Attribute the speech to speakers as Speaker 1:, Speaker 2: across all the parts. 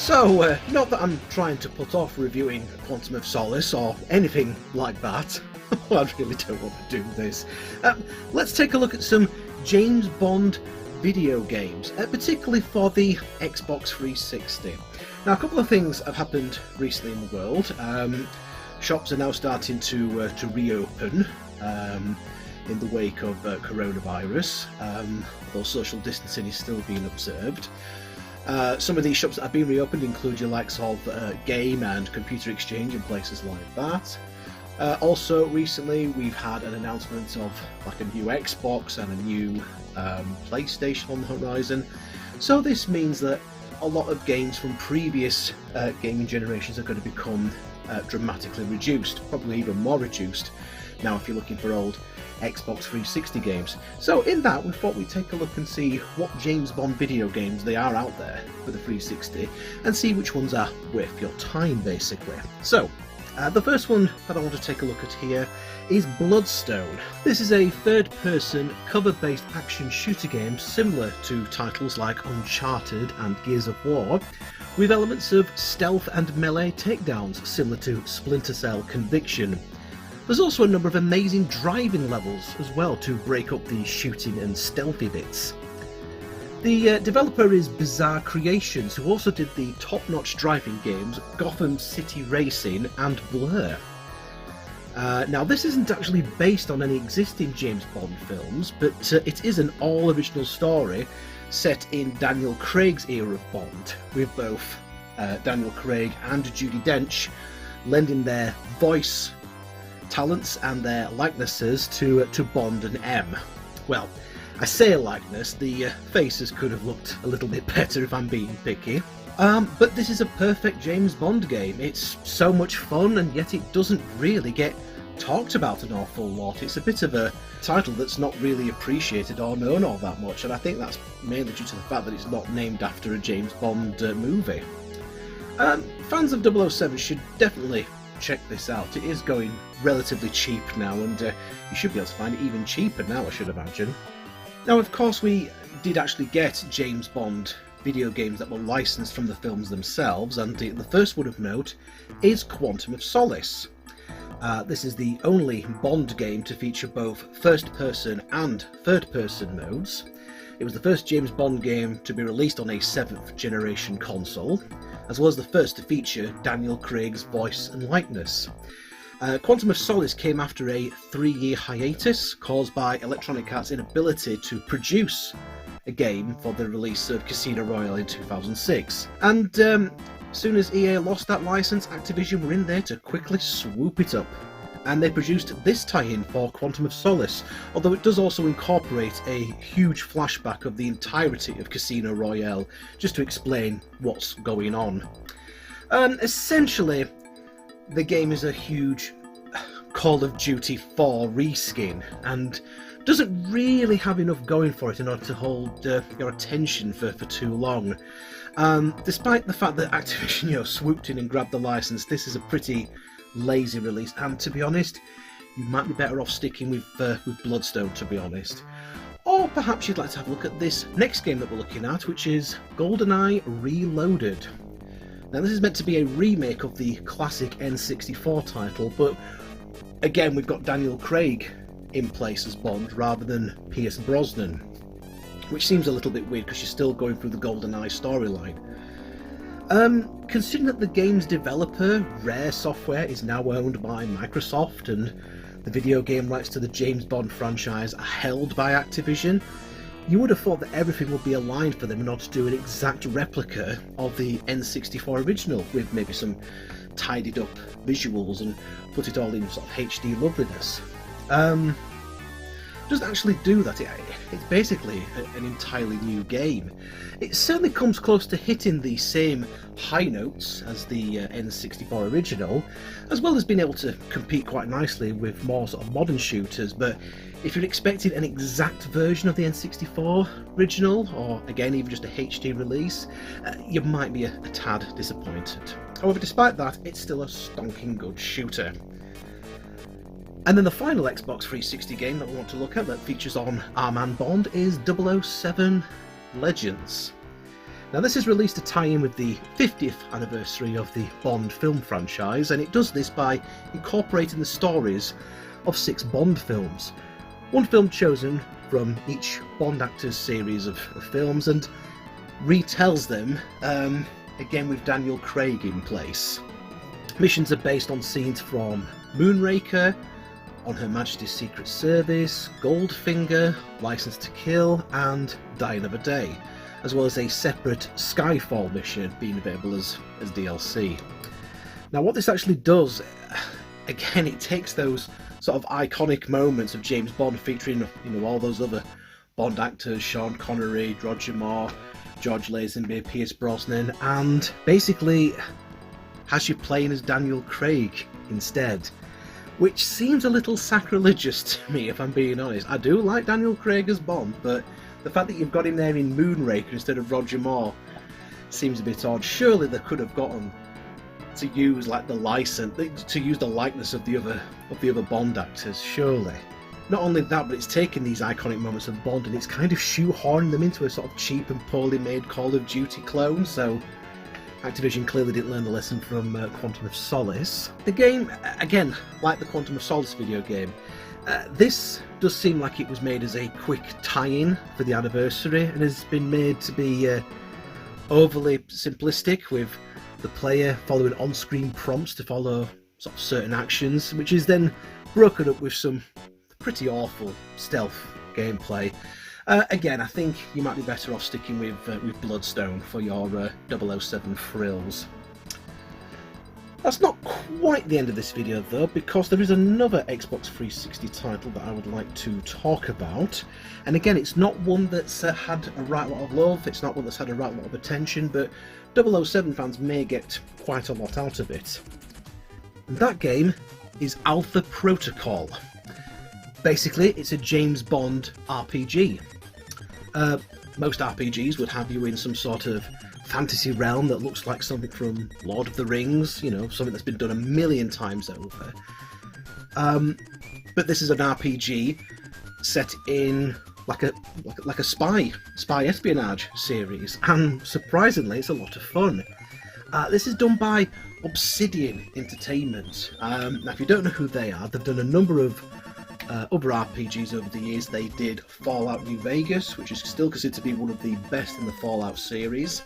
Speaker 1: Not that I'm trying to put off reviewing Quantum of Solace or anything like that. I really don't want to do this. Let's take a look at some James Bond video games, particularly for the Xbox 360. Now, a couple of things have happened recently in the world. Shops are now starting to reopen in the wake of coronavirus, although social distancing is still being observed. Some of these shops that have been reopened include your likes of Game and Computer Exchange and places like that. Also, recently we've had an announcement of like a new Xbox and a new PlayStation on the horizon. So this means that a lot of games from previous gaming generations are going to become dramatically reduced, probably even more reduced now if you're looking for old Xbox 360 games. So in that, we thought we'd take a look and see what James Bond video games they are out there for the 360 and see which ones are worth your time, basically. So the first one that I want to take a look at here is Bloodstone. This is a third-person cover-based action shooter game similar to titles like Uncharted and Gears of War, with elements of stealth and melee takedowns similar to Splinter Cell Conviction. There's also a number of amazing driving levels as well to break up the shooting and stealthy bits. The developer is Bizarre Creations, who also did the top-notch driving games Gotham City Racing and Blur. Now, this isn't actually based on any existing James Bond films, but it is an all-original story set in Daniel Craig's era of Bond, with both Daniel Craig and Judi Dench lending their voice talents and their likenesses to Bond and M. Well, I say a likeness, the faces could have looked a little bit better if I'm being picky. But this is a perfect James Bond game. It's so much fun, and yet it doesn't really get talked about an awful lot. It's a bit of a title that's not really appreciated or known all that much, and I think that's mainly due to the fact that it's not named after a James Bond movie. Fans of 007 should definitely check this out. It is going relatively cheap now, and you should be able to find it even cheaper now, I should imagine. Now, of course, we did actually get James Bond video games that were licensed from the films themselves, and the first one of note is Quantum of Solace. This is the only Bond game to feature both first-person and third-person modes. It was the first James Bond game to be released on a 7th generation console, as well as the first to feature Daniel Craig's voice and likeness. Quantum of Solace came after a 3-year hiatus caused by Electronic Arts' inability to produce a game for the release of Casino Royale in 2006. And as soon as EA lost that license, Activision were in there to quickly swoop it up. And they produced this tie-in for Quantum of Solace, although it does also incorporate a huge flashback of the entirety of Casino Royale, just to explain what's going on. Essentially, the game is a huge Call of Duty 4 reskin, and doesn't really have enough going for it in order to hold your attention for too long. Despite the fact that Activision swooped in and grabbed the license, this is a pretty lazy release, and to be honest, you might be better off sticking with Bloodstone, to be honest. Or perhaps you'd like to have a look at this next game that we're looking at, which is GoldenEye Reloaded. Now, this is meant to be a remake of the classic N64 title, but again, we've got Daniel Craig in place as Bond rather than Pierce Brosnan, which seems a little bit weird because you're still going through the GoldenEye storyline. Considering that the game's developer, Rare Software, is now owned by Microsoft, and the video game rights to the James Bond franchise are held by Activision, you would have thought that everything would be aligned for them in order to do an exact replica of the N64 original, with maybe some tidied up visuals and put it all in sort of HD loveliness. It doesn't actually do that. It's basically an entirely new game. It certainly comes close to hitting the same high notes as the N64 original, as well as being able to compete quite nicely with more sort of modern shooters, but if you're expecting an exact version of the N64 original, or again even just a HD release, you might be a tad disappointed. However, despite that, it's still a stonking good shooter. And then the final Xbox 360 game that we want to look at that features on our man Bond is 007 Legends. Now this has released a tie-in with the 50th anniversary of the Bond film franchise, and it does this by incorporating the stories of 6 Bond films. One film chosen from each Bond actor's series of films, and retells them, again with Daniel Craig in place. Missions are based on scenes from Moonraker, On Her Majesty's Secret Service, Goldfinger, License to Kill, and Die Another Day, as well as a separate Skyfall mission being available as DLC. Now what this actually does, again, it takes those sort of iconic moments of James Bond featuring, all those other Bond actors, Sean Connery, Roger Moore, George Lazenby, Pierce Brosnan, and basically has you playing as Daniel Craig instead, which seems a little sacrilegious to me, if I'm being honest. I do like Daniel Craig as Bond, but the fact that you've got him there in Moonraker instead of Roger Moore seems a bit odd. Surely they could have gotten to use like the license, to use the likeness of the other Bond actors, surely. Not only that, but it's taken these iconic moments of Bond and it's kind of shoehorned them into a sort of cheap and poorly made Call of Duty clone, so Activision clearly didn't learn the lesson from Quantum of Solace. The game, again, like the Quantum of Solace video game, this does seem like it was made as a quick tie-in for the anniversary and has been made to be overly simplistic, with the player following on-screen prompts to follow sort of certain actions, which is then broken up with some pretty awful stealth gameplay. Again, I think you might be better off sticking with Bloodstone for your 007 thrills. That's not quite the end of this video though, because there is another Xbox 360 title that I would like to talk about. And again, it's not one that's had a right lot of love, it's not one that's had a right lot of attention, but 007 fans may get quite a lot out of it. And that game is Alpha Protocol. Basically, it's a James Bond RPG. Most RPGs would have you in some sort of fantasy realm that looks like something from Lord of the Rings, something that's been done a million times over. But this is an RPG set in like a spy espionage series, and surprisingly, it's a lot of fun. This is done by Obsidian Entertainment. Now, if you don't know who they are, they've done a number of other RPGs over the years. They did Fallout New Vegas, which is still considered to be one of the best in the Fallout series.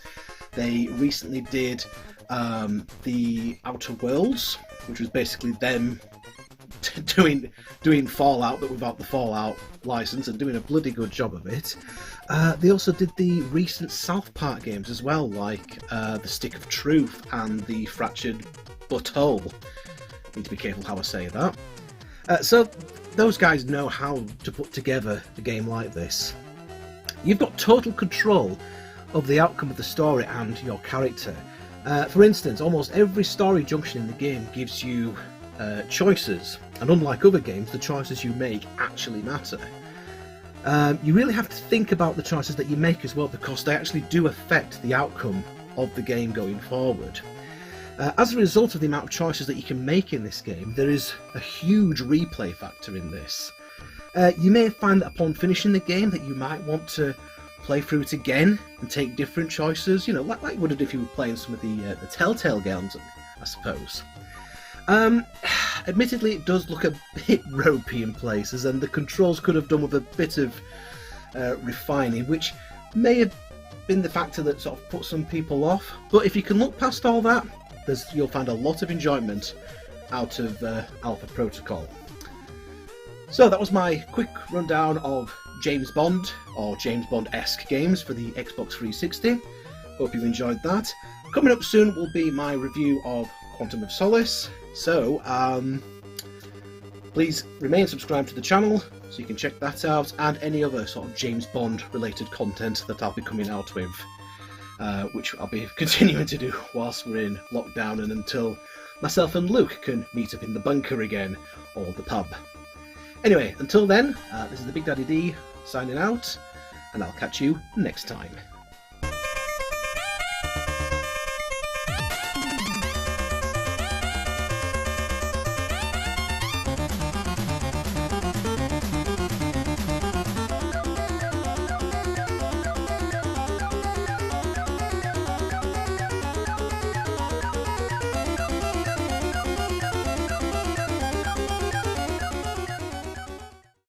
Speaker 1: They recently did the Outer Worlds, which was basically them doing Fallout but without the Fallout license, and doing a bloody good job of it. They also did the recent South Park games as well, like The Stick of Truth and the Fractured Butthole. Need to be careful how I say that. So those guys know how to put together a game like this. You've got total control of the outcome of the story and your character. For instance, almost every story junction in the game gives you choices, and unlike other games, the choices you make actually matter. You really have to think about the choices that you make as well, because they actually do affect the outcome of the game going forward. As a result of the amount of choices that you can make in this game, there is a huge replay factor in this. You may find that upon finishing the game that you might want to play through it again and take different choices, like you would have if you were playing some of the Telltale games, I suppose. Admittedly, it does look a bit ropey in places, and the controls could have done with a bit of refining, which may have been the factor that sort of put some people off. But if you can look past all that, you'll find a lot of enjoyment out of Alpha Protocol. So that was my quick rundown of James Bond, or James Bond-esque games for the Xbox 360. Hope you enjoyed that. Coming up soon will be my review of Quantum of Solace, so please remain subscribed to the channel so you can check that out, and any other sort of James Bond related content that I'll be coming out with, which I'll be continuing to do whilst we're in lockdown and until myself and Luke can meet up in the bunker again, or the pub. Anyway, until then, this is the Big Daddy D signing out, and I'll catch you next time.